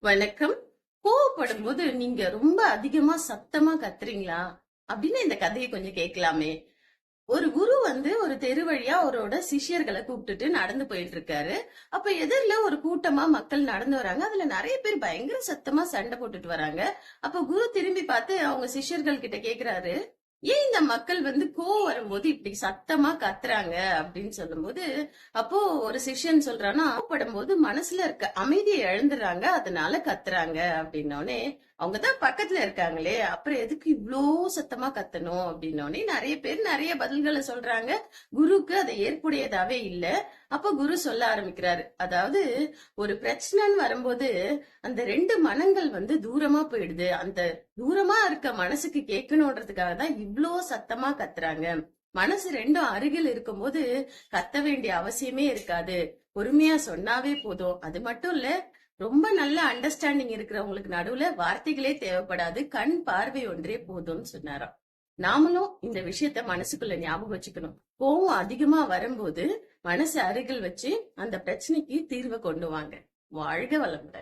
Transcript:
வணக்கம். கோவப்படும் போது நீங்க ரொம்ப அதிகமா சத்தமா கத்துறீங்களா அப்படின்னு இந்த கதையை கொஞ்சம் கேட்கலாமே. ஒரு குரு ஒரு தெரு வழியா அவரோட சிஷ்யர்களை கூப்பிட்டுட்டு நடந்து போயிட்டு இருக்காரு. அப்ப எதிரில ஒரு கூட்டமா மக்கள் நடந்து வராங்க. அதுல நிறைய பேர் பயங்கர சத்தமா சண்டை போட்டுட்டு வராங்க. அப்ப குரு திரும்பி பார்த்து அவங்க சிஷ்யர்கள் கிட்ட கேக்குறாரு, ஏன் இந்த மக்கள் கோவம் வரும்போது இப்படி சத்தமா கத்துறாங்க அப்படின்னு சொல்லும்போது, அப்போ ஒரு சிஷ்யன் சொல்றானா, கோவப்படும் போது மனசுல இருக்க அமைதியை இழந்துடுறாங்க, அதனால கத்துறாங்க அப்படின்னோடனே, அவங்கதான் பக்கத்துல இருக்காங்களே, அப்புறம் எதுக்கு இவ்ளோ சத்தமா கத்தணும் அப்படின்னோடனே நிறைய பேர் நிறைய பதில்களை சொல்றாங்க. குருக்கு அது ஏற்புடையதாவே இல்ல. அப்ப குரு சொல்ல ஆரம்பிக்கிறாரு, அதாவது ஒரு பிரச்சனைன்னு வரும்போது அந்த ரெண்டு மனங்கள் தூரமா போயிடுது. அந்த தூரமா இருக்க மனசுக்கு கேட்கணுன்றதுக்காக தான் இவ்ளோ சத்தமா கத்துறாங்க. மனசு ரெண்டும் அருகில் இருக்கும்போது கத்த வேண்டிய அவசியமே இருக்காது. பொறுமையா சொன்னாவே போதும். அது மட்டும் இல்ல, ரொம்ப நல்ல அண்டர்ஸ்டாண்டிங் இருக்கிறவங்களுக்கு நடுவுல வார்த்தைகளே தேவைப்படாது. கண் பார்வை ஒன்றே போதும்னு சொன்னாராம். நாமளும் இந்த விஷயத்த மனசுக்குள்ள ஞாபகம் வச்சுக்கணும். கோவம் அதிகமா வரும்போது மனசு அருகில் வச்சு அந்த பிரச்சனைக்கு தீர்வை கொண்டு வாங்க. வாழ்க வளமுடன்.